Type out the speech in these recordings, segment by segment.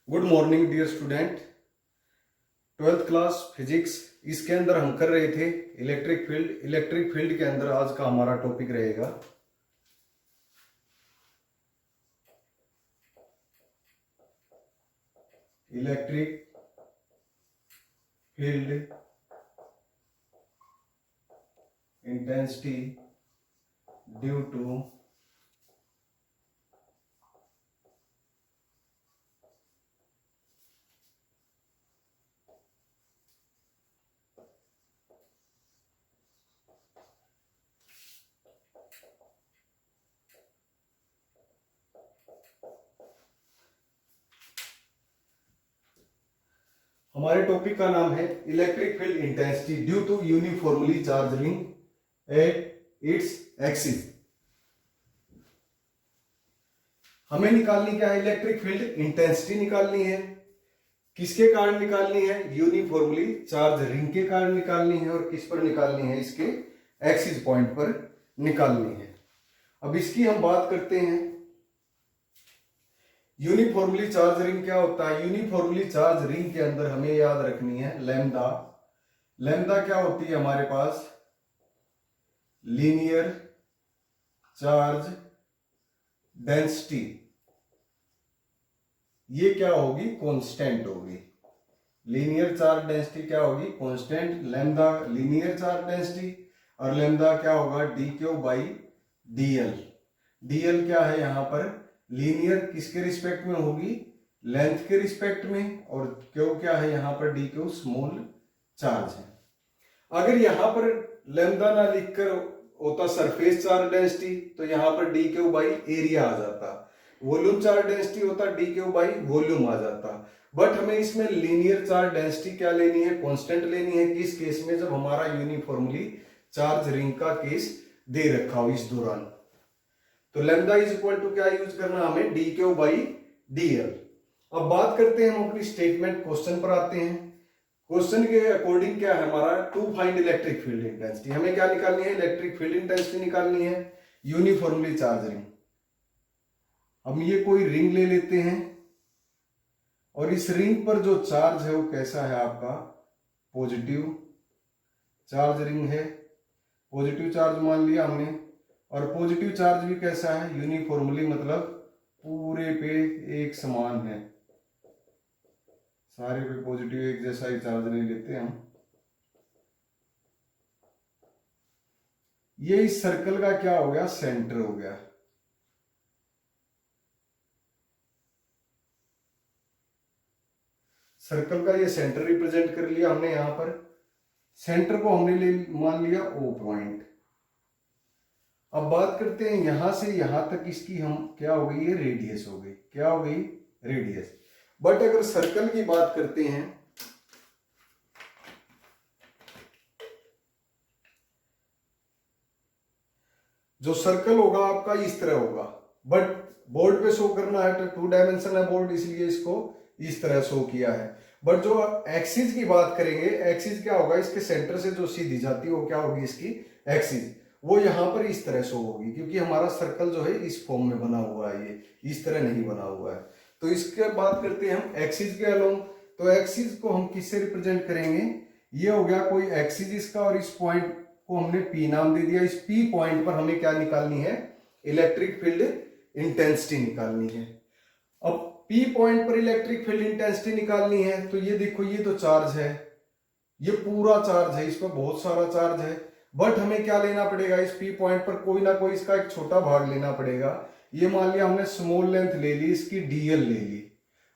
Good morning dear student. Twelfth class physics इसके अंदर हम कर रहे थे इलेक्ट्रिक फील्ड। इलेक्ट्रिक फील्ड के अंदर आज का हमारा टॉपिक रहेगा electric field intensity due to हमारे टॉपिक का नाम है electric field intensity due to uniformly charge ring at its axis. हमें निकालनी क्या है? इलेक्ट्रिक फील्ड इंटेंसिटी निकालनी है। किसके कारण निकालनी है? यूनिफॉर्मली चार्ज रिंग के कारण निकालनी है। और किस पर निकालनी है? इसके एक्सिस पॉइंट पर निकालनी है। अब इसकी हम बात करते हैं। यूनिफॉर्मली चार्ज रिंग क्या होता है? यूनिफॉर्मली चार्ज रिंग के अंदर हमें याद रखनी है लैम्डा। लैम्डा क्या होती है हमारे पास? Linear charge density. ये क्या होगी? कांस्टेंट होगी। लीनियर चार्ज डेंसिटी क्या होगी? Constant. Lambda linear charge density और लैम्डा क्या होगा? D Q by DL. DL क्या है यहां पर? लीनियर किसके रिस्पेक्ट में होगी? लेंथ के रिस्पेक्ट में। और क्यू क्या है यहां पर? डी क्यू स्मॉल चार्ज है। अगर यहां पर लैम्डा ना लिखकर होता सरफेस चार्ज डेंसिटी तो यहां पर डी क्यू बाई एरिया आ जाता। वॉल्यूम चार्ज डेंसिटी होता डी क्यू बाई वॉल्यूम आ जाता। बट हमें इसमें लीनियर चार्ज डेंसिटी क्या लेनी है? कांस्टेंट लेनी है। किस केस में? जब हमारा यूनिफॉर्मली चार्ज रिंग का केस दे रखा हो इस दौरान। तो लैम्डा इज इक्वल टू क्या यूज करना हमें? D Q by DL. अब बात करते हैं हम अपनी स्टेटमेंट क्वेश्चन पर आते हैं। क्वेश्चन के अकॉर्डिंग क्या है हमारा? To find electric field intensity. हमें क्या निकालनी है? इलेक्ट्रिक फील्ड इंटेंसिटी निकालनी है यूनिफॉर्मली चार्ज रिंग। हम ये कोई रिंग ले लेते हैं और इस रिंग पर जो चार्ज है वो कैसा है आपका? पॉजिटिव चार्ज रिंग है। पॉजिटिव चार्ज मान लिया हमने। और पॉजिटिव चार्ज भी कैसा है? यूनिफॉर्मली, मतलब पूरे पे एक समान है। सारे पे पॉजिटिव एक जैसा ही चार्ज नहीं लेते हम। ये इस सर्कल का क्या हो गया? सेंटर हो गया। सर्कल का ये सेंटर रिप्रेजेंट कर लिया हमने। यहां पर सेंटर को हमने ले मान लिया ओ पॉइंट। अब बात करते हैं यहां से यहां तक इसकी हम क्या हो गई? ये रेडियस हो गई। क्या हो गई? रेडियस। बट अगर सर्कल की बात करते हैं जो सर्कल होगा आपका इस तरह होगा। बट बोर्ड पे शो करना है तो 2 डायमेंशन है बोर्ड, इसलिए इसको इस तरह शो किया है। बट जो एक्सिस की बात करेंगे, एक्सिस क्या होगा? इसके सेंटर से जो सीधी जाती है वो क्या होगी? इसकी एक्सिस। वो यहां पर इस तरह शो होगी क्योंकि हमारा सर्कल जो है इस फॉर्म में बना हुआ है, ये इस तरह नहीं बना हुआ है। तो इसके बात करते हैं हम एक्सिस के अलोंग। तो एक्सिस को हम किससे रिप्रेजेंट करेंगे? ये हो गया कोई एक्सिस इसका, और इस पॉइंट को हमने पी नाम दे दिया। इस पी पॉइंट पर हमें क्या निकालनी है? इलेक्ट्रिक फील्ड इंटेंसिटी निकालनी है। अब पी पॉइंट पर इलेक्ट्रिक फील्ड इंटेंसिटी निकालनी है तो ये देखो, ये तो चार्ज है, ये पूरा चार्ज है, इस पर बहुत सारा चार्ज है। बट हमें क्या लेना पड़ेगा? इस पी पॉइंट पर कोई ना कोई इसका एक छोटा भाग लेना पड़ेगा। ये मान लिया हमने स्मॉल लेंथ ले ली, इसकी डीएल ले ली।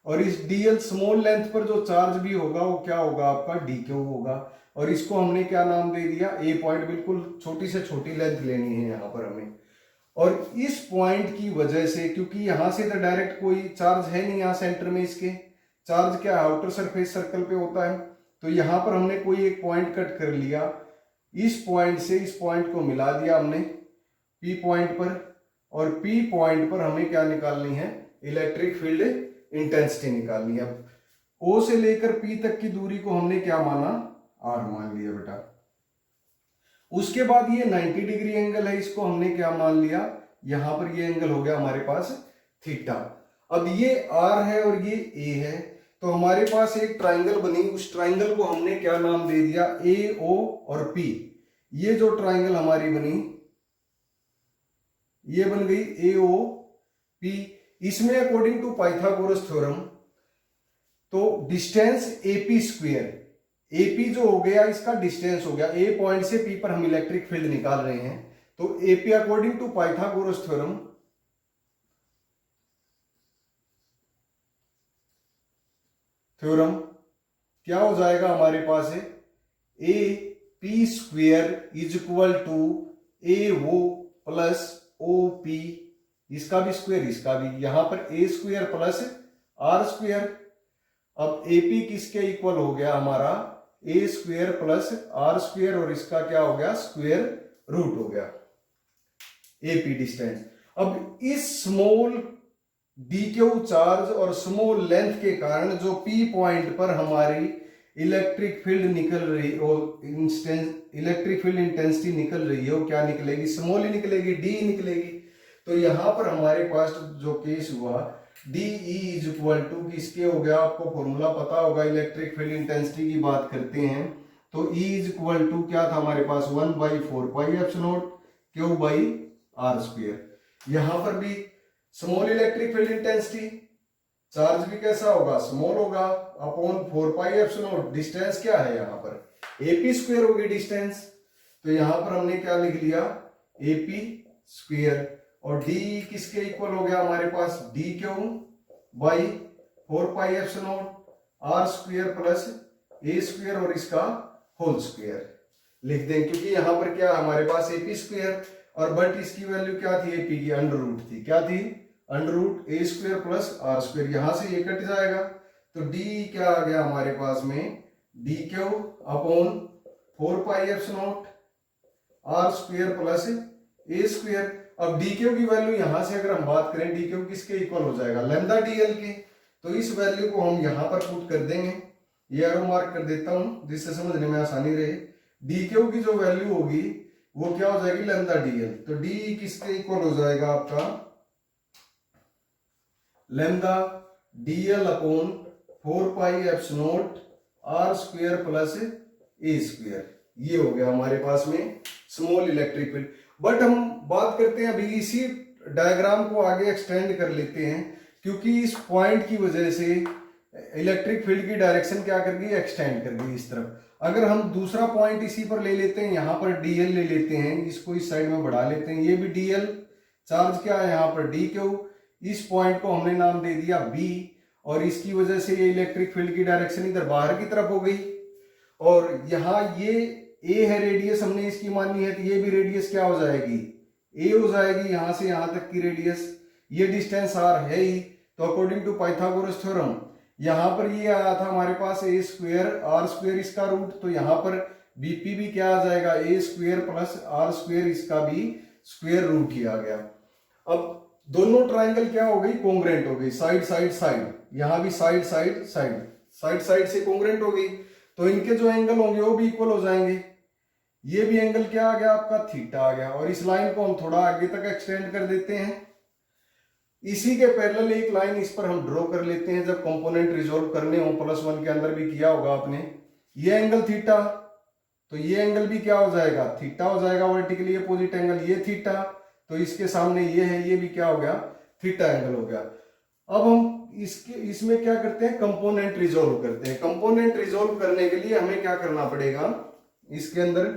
और इस डीएल स्मॉल लेंथ पर जो चार्ज भी होगा वो क्या होगा? आपका डी क्यू होगा। और इसको हमने क्या नाम दे दिया? ए पॉइंट। बिल्कुल छोटी से छोटी लेंथ लेनी है यहां पर हमें। और इस पॉइंट की वजह से, क्योंकि यहां से तो डायरेक्ट कोई चार्ज है नहीं, यहां सेंटर में इसके चार्ज क्या है? आउटर सरफेस सर्कल पे होता है। तो यहां पर हमने कोई एक पॉइंट कट कर लिया, इस पॉइंट से इस पॉइंट को मिला दिया हमने पी पॉइंट पर। और पी पॉइंट पर हमें क्या निकालनी है? इलेक्ट्रिक फील्ड इंटेंसिटी निकालनी है। ओ से लेकर पी तक की दूरी को हमने क्या माना? आर मान लिया बेटा। उसके बाद ये 90 डिग्री एंगल है, इसको हमने क्या मान लिया? यहां पर ये एंगल हो गया हमारे पास थीटा। अब ये R है और ये A है, तो हमारे पास एक ट्राइंगल बनी, उस ट्राइंगल को हमने क्या नाम दे दिया, AO और P। ये जो ट्राइंगल हमारी बनी, ये बन गई AOP। इसमें अकॉर्डिंग टू पाइथागोरस थ्योरम तो डिस्टेंस AP स्क्वायर, AP जो हो गया इसका डिस्टेंस हो गया, A पॉइंट से P पर हम इलेक्ट्रिक फील्ड निकाल रहे हैं, तो AP according to Pythagoras theorem क्या हो जाएगा हमारे पास है, AP square is equal to AO plus OP, इसका भी स्क्वायर इसका भी, यहां पर A square plus R square. अब AP किसके इक्वल हो गया हमारा, A square plus R square, और इसका क्या हो गया, स्क्वायर रूट हो गया, AP डिस्टेंस। अब इस स्मॉल DQ चार्ज और स्मॉल लेंथ के कारण जो P पॉइंट पर हमारी इलेक्ट्रिक फील्ड निकल रही और इलेक्ट्रिक फील्ड इंटेंसिटी निकल रही है, वो क्या निकलेगी, स्मॉल ही निकलेगी, D निकलेगी। तो यहां पर हमारे पास जो केस हुआ, DE इज इक्वल टू किसके हो गया, आपको फॉर्मूला पता होगा, इलेक्ट्रिक फील्ड इंटेंसिटी की बात करते हैं तो E इज इक्वल टू क्या था हमारे पास, 1/4 pi epsilon Q by R square. यहां पर भी small electric field intensity, charge भी कैसा होगा, स्मॉल होगा, अपॉन 4 पाई एप्सिलॉन, डिस्टेंस क्या है यहाँ पर AP स्क्वायर होगी डिस्टेंस, तो यहां पर हमने क्या लिख लिया, AP स्क्वायर, और D किसके इक्वल हो गया हमारे पास, DQ by 4 pi epsilon R square plus A square और इसका होल स्क्वायर लिख दें, क्योंकि यहां पर क्या हमारे पास AP स्क्वायर, और बट इसकी वैल्यू क्या थी, AP की अंडर रूट थी, क्या थी, under root A square plus R square, यहां से ये कट जाएगा, तो D क्या आ गया हमारे पास में, DQ upon 4 pi epsilon R square plus A square. अब DQ की वैल्यू यहां से अगर हम बात करें, DQ किसके इक्वल हो जाएगा, लैम्डा DL के, तो इस वैल्यू को हम यहां पर पुट कर देंगे, ये एरो मार्क कर देता हूं जिससे समझने में आसानी रहे। DQ की जो वैल्यू होगी वो क्या हो जाएगी, लैम्डा DL, तो D किसके इक्वल हो जाएगा आपका, lambda DL upon 4 pi epsilon R square plus A square, ये हो गया हमारे पास में स्मॉल इलेक्ट्रिक फील्ड। बट हम बात करते हैं अभी इसी डायग्राम को आगे एक्सटेंड कर लेते हैं, क्योंकि इस पॉइंट की वजह से इलेक्ट्रिक फील्ड की डायरेक्शन क्या कर गई, एक्सटेंड कर गई इस तरफ। अगर हम दूसरा पॉइंट इसी पर ले लेते हैं, यहां पर DL ले लेते हैं, इसको इस साइड में बढ़ा लेते हैं, ये भी DL, चार्ज क्या है यहाँ पर DQ, इस पॉइंट को हमने नाम दे दिया B, और इसकी वजह से ये इलेक्ट्रिक फील्ड की डायरेक्शन इधर बाहर की तरफ हो गई, और यहाँ ये A है रेडियस हमने इसकी मानी है, तो ये भी रेडियस क्या हो जाएगी, A हो जाएगी, यहां से यहां तक की रेडियस, ये डिस्टेंस R है ही, तो अकॉर्डिंग टू पाइथागोरस थ्योरम यहां पर ये आया था हमारे पास A स्क्वायर R स्क्वायर इसका रूट, तो यहां पर BP भी क्या आ जाएगा, A square plus R square, इसका भी स्क्वायर रूट ही आ गया। अब दोनों ट्राइंगल क्या हो गई, कोंग्रेंट हो गई, साइड साइड साइड, यहां भी side side side, side side से कोंग्रेंट हो गई, तो इनके जो एंगल होंगे वो भी इक्वल हो जाएंगे। ये भी एंगल क्या आ गया आपका, थीटा आ गया, और इस लाइन को हम थोड़ा आगे तक एक्सटेंड कर देते हैं, इसी के पैरेलल एक लाइन इस पर हम ड्रॉ कर लेते हैं, जब कंपोनेंट रिजॉल्व करने हो, +1 के अंदर भी किया होगा आपने, ये एंगल थीटा, तो ये एंगल भी क्या हो जाएगा, थीटा हो जाएगा, वर्टिकली अपोजिट एंगल, ये थीटा, तो इसके सामने ये है, ये भी क्या हो गया, थीटा एंगल हो गया। अब हम इसमें क्या करते हैं, कंपोनेंट रिजॉल्व करते हैं। कंपोनेंट रिजॉल्व करने के लिए हमें क्या करना पड़ेगा, इसके अंदर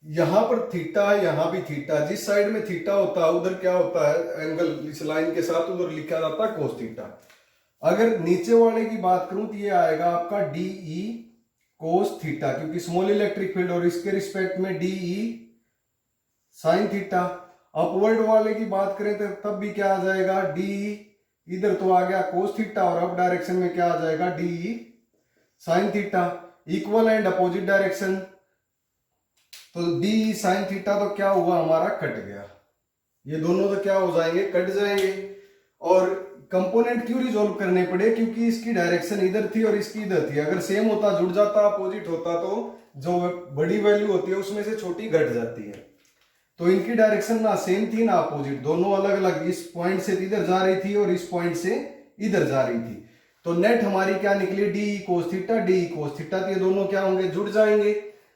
यहां पर थीटा है, यहां भी थीटा, जिस साइड में थीटा होता है उधर क्या होता है, एंगल इस लाइन के साथ उधर लिखा जाता है कोस थीटा। अगर नीचे वाले की बात करूं तो ये आएगा आपका DE कोस थीटा, क्योंकि स्मॉल इलेक्ट्रिक फील्ड, और इसके रिस्पेक्ट में DE साइन थीटा। अपवर्ड वाले की बात करें तो तब भी क्या आ जाएगा, DE, इधर तो आ गया कोस थीटा, और अप डायरेक्शन में क्या आ जाएगा, DE sine theta. Equal and opposite direction, तो DE साइन थीटा तो क्या हुआ हमारा, कट गया, ये दोनों तो क्या हो जाएंगे, कट जाएंगे। और कंपोनेंट क्यों रिजोल्व करने पड़े, क्योंकि इसकी डायरेक्शन इधर थी और इसकी इधर थी। अगर सेम होता जुड़ जाता, अपोजिट होता तो जो बड़ी वैल्यू होती है उसमें से छोटी घट जाती है। तो इनकी डायरेक्शन ना सेम थी ना अपोजिट, दोनों अलग अलग, इस पॉइंट से इधर जा रही थी और इस पॉइंट से इधर जा रही थी। तो नेट हमारी क्या निकली, d cos theta d cos theta. तो ये दोनों क्या होंगे, जुड़ जाएंगे।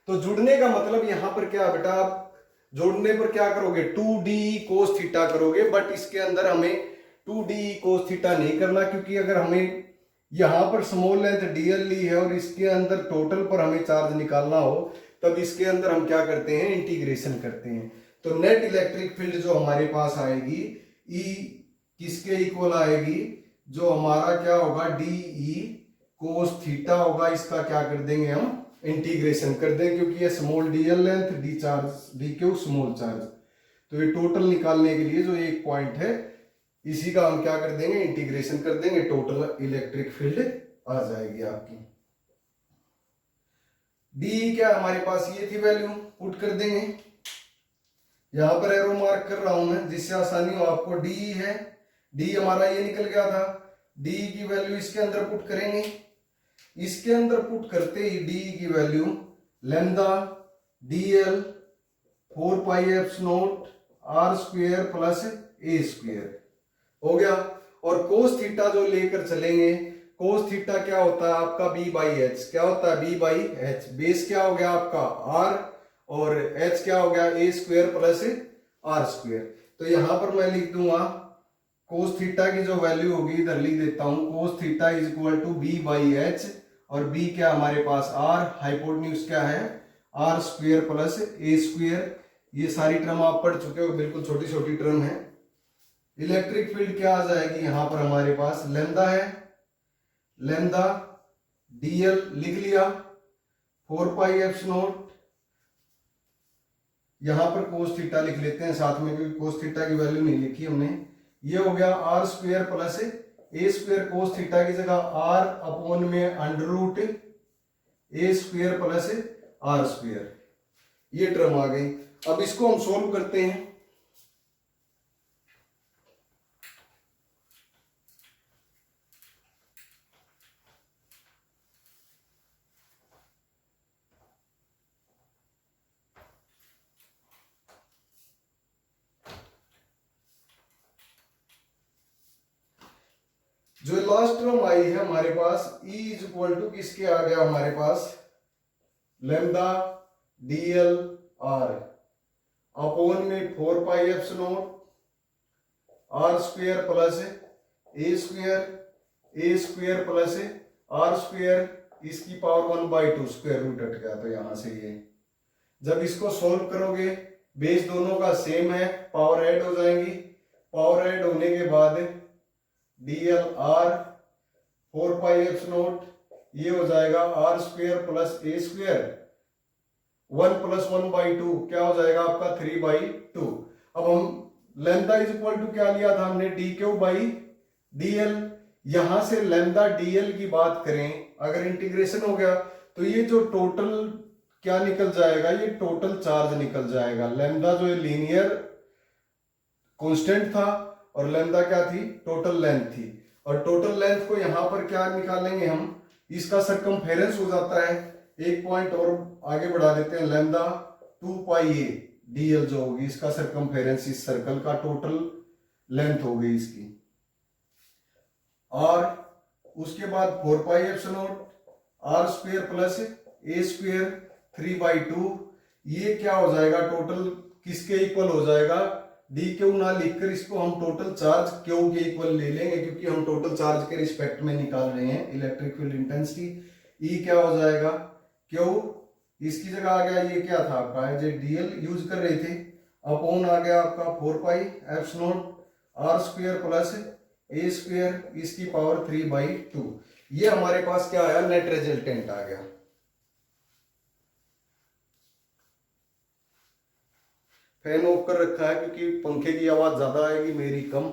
तो जुड़ने का मतलब यहां पर क्या बेटा, आप जोड़ने पर क्या करोगे, 2d कोस थीटा करोगे। बट इसके अंदर हमें 2d कोस थीटा नहीं करना, क्योंकि अगर हमें यहां पर स्मॉल लेंथ dl ली है और इसके अंदर टोटल पर हमें चार्ज निकालना हो, तब इसके अंदर हम क्या करते हैं, इंटीग्रेशन करते हैं। तो नेट इलेक्ट्रिक फील्ड जो हमारे पास आएगी, ई किसके इक्वल आएगी, जो हमारा क्या होगा, डी ई कोस थीटा होगा। इसका क्या कर देंगे हम, इंटीग्रेशन कर देंगे, क्योंकि ये small DL length, D charge, D Q small charge. तो ये टोटल निकालने के लिए जो एक पॉइंट है, इसी का हम क्या कर देंगे, इंटीग्रेशन कर देंगे, टोटल इलेक्ट्रिक फील्ड आ जाएगी आपकी। डी क्या हमारे पास ये थी वैल्यू, पुट कर देंगे। यहां पर एरो मार्क कर रहा हूं मैं जिससे आसानी हो आपको। डी है, डी हमारा ये निकल गया था। डी की वैल्यू इसके अंदर पुट करेंगे। इसके अंदर पुट करते ही डी की value lambda dl 4 pi epsilon not R square plus A square हो गया। और कोस थीटा जो लेकर चलेंगे, कोस थीटा क्या होता है आपका, बी बाई एच। क्या होता है, बी बाई एच। बेस क्या हो गया आपका आर, और एच क्या हो गया, ए स्क्वायर प्लस आर स्क्वायर। तो यहां पर मैं लिख दूंगा कोस थीटा की जो वैल्यू होगी, इधर लिख देता हूं, cos theta is equal to B by H. और बी क्या हमारे पास आर, हाइपोटेन्यूज क्या है, R square plus A square. ये सारी टर्म आप पढ़ चुके हो, बिल्कुल छोटी छोटी टर्म है। इलेक्ट्रिक फील्ड क्या आ जाएगी, यहां पर हमारे पास लैम्डा है, लैम्डा डीएल लिख लिया 4 पाई एप्सिलॉन नॉट। यहां पर कोस थीटा लिख लेते हैं साथ में, क्योंकि कोस थीटा की वैल्यू नहीं लिखी हमने। ये हो गया R square plus A square, cos theta की जगह आर अपॉन में under root A square plus R square. ये टर्म आ गई। अब इसको हम सोल्व करते हैं। जो लास्ट टर्म आई है हमारे पास, E इज इक्वल टू किसके आ गया हमारे पास, लैम्डा डीएल आर अपॉन में 4 pi epsilon R square plus A square plus R square, इसकी पावर 1/2 स्क्वायर रूट हट गया। तो यहां से ये जब इसको सोल्व करोगे, बेस दोनों का सेम है, पावर ऐड हो जाएंगी। पावर ऐड होने के बाद डीएल आर 4 पाई एप्सिलॉन, ये हो जाएगा R square plus A square, 1 plus 1/2 क्या हो जाएगा आपका 3/2। अब हम लैम्डा इज इक्वल टू क्या लिया था हमने, डी क्यू बाई डीएल। यहां से लैम्डा डीएल की बात करें, अगर इंटीग्रेशन हो गया तो ये जो टोटल क्या निकल जाएगा, ये टोटल चार्ज निकल जाएगा। लैम्डा जो है लीनियर कांस्टेंट था, और लैम्डा क्या थी, टोटल लेंथ थी। और टोटल लेंथ को यहां पर क्या निकालेंगे हम, इसका सरकमफेरेंस हो जाता है। एक पॉइंट और आगे बढ़ा देते हैं, लैम्डा 2 पाई ए डीएल जो होगी, इसका सरकमफेरेंस, इस सर्कल का टोटल लेंथ हो गई इसकी। और उसके बाद 4 pi epsilon R square plus A square 3/2। ये क्या हो जाएगा, टोटल किसके इक्वल हो जाएगा, डी क्यू ना लिखकर इसको हम टोटल चार्ज क्यू के इक्वल ले लेंगे, क्योंकि हम टोटल चार्ज के रिस्पेक्ट में निकाल रहे हैं इलेक्ट्रिक फील्ड इंटेंसिटी। ई क्या हो जाएगा, क्यू, इसकी जगह आ गया, ये क्या था आपका, जो डीएल यूज कर रहे थे, अपॉन आ गया आपका 4 pi epsilon R square plus A square, इसकी पावर 3/2। ये हमारे पास क्या आया, नेट रिजल्टेंट आ गया। फैन ऑफ कर रखा है क्योंकि पंखे की आवाज ज्यादा आएगी, मेरी कम।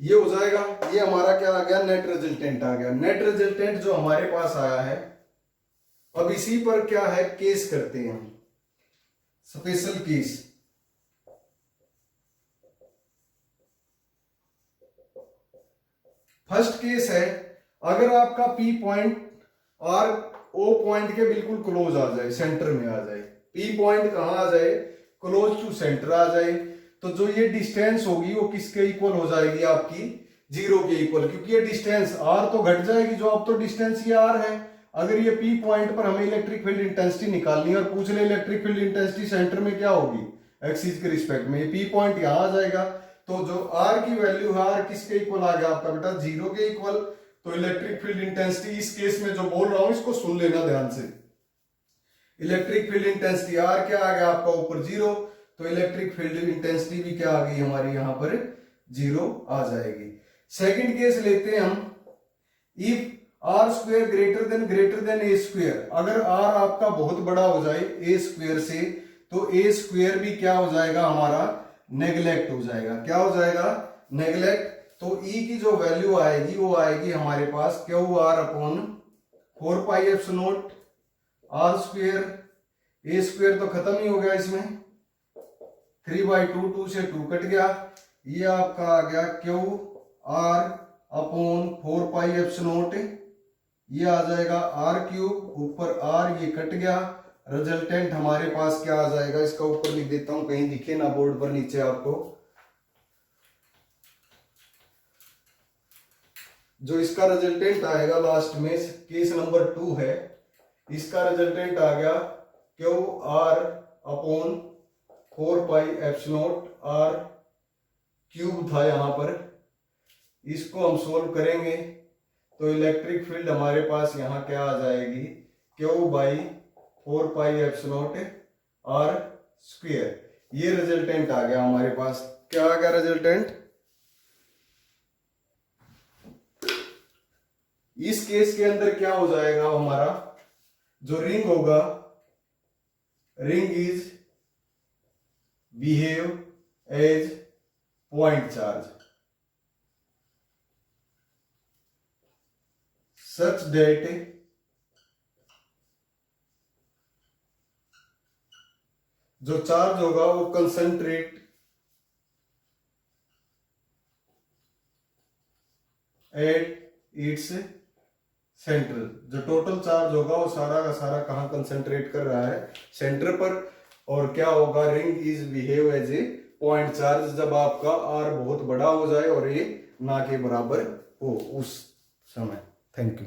ये हो जाएगा, ये हमारा क्या आ गया, नेट रिजल्टेंट आ गया। नेट रिजल्टेंट जो हमारे पास आया है, अब इसी पर क्या है, केस करते हैं, स्पेशल केस। फर्स्ट केस है, अगर आपका P point R O point के बिल्कुल क्लोज आ जाए, सेंटर में आ जाए, पी पॉइंट कहां आ जाए, क्लोज टू सेंटर आ जाए, तो जो ये डिस्टेंस होगी वो किसके इक्वल हो जाएगी, आपकी 0 के इक्वल, क्योंकि ये डिस्टेंस आर तो घट जाएगी, जो अब तो डिस्टेंस ये आर है। अगर ये पी पॉइंट पर हमें इलेक्ट्रिक फील्ड इंटेंसिटी निकालनी है और पूछ ले इलेक्ट्रिक फील्ड इंटेंसिटी सेंटर में क्या होगी, एक्सिस के रिस्पेक्ट में, ये पी पॉइंट यहां आ जाएगा, तो जो आर की वैल्यू है, आर किसके इक्वल आ गया आपका बेटा, 0 के इक्वल। तो इलेक्ट्रिक फील्ड इंटेंसिटी इस केस में जो बोल रहा हूं इसको सुन लेना ध्यान से, इलेक्ट्रिक फील्ड इंटेंसिटी आर क्या आ गया आपका ऊपर 0, तो इलेक्ट्रिक फील्ड इंटेंसिटी भी क्या आ गई हमारी यहां पर 0 आ जाएगी। सेकंड केस लेते हैं हम, if R square greater than A square, अगर आर आपका बहुत बड़ा हो जाए ए स्क्वेयर से, तो ए स्क्वेयर भी क्या हो जाएगा हमारा, नेग्लेक्ट हो जाएगा, क्या हो जाएगा, नेग्लेक्ट। तो ई की जो वैल्यू आएगी वो आएगी हमारे पास Q R upon 4 pi epsilon not R square, a square तो खत्म ही हो गया इसमें, 3/2, 2 से 2 कट गया, ये आपका आ गया Q R upon 4 pi epsilon not, ये आ जाएगा आर क्यूब, ऊपर आर ये कट गया, रिजल्टेंट हमारे पास क्या आ जाएगा, इसका ऊपर लिख देता हूं कहीं दिखे ना बोर्ड पर नीचे आपको, जो इसका रिजल्टेंट आएगा लास्ट में, केस नंबर 2 है, इसका रिजल्टेंट आ गया Q R upon 4 pi epsilon not R cube था यहां पर, इसको हम सोल्व करेंगे तो इलेक्ट्रिक फील्ड हमारे पास यहां क्या आ जाएगी, Q by 4 pi epsilon not R square, ये रिजल्टेंट आ गया हमारे पास, क्या आ गया रिजल्टेंट। इस केस के अंदर क्या हो जाएगा हमारा, जो रिंग होगा, ring is behave as point charge such that जो चार्ज होगा वो कंसंट्रेट एट इट्स सेंटर, जो टोटल चार्ज होगा वो सारा का सारा कहां कंसंट्रेट कर रहा है, सेंटर पर। और क्या होगा, ring is behave as a point charge, जब आपका आर बहुत बड़ा हो जाए और ये ना के बराबर हो उस समय। Thank you.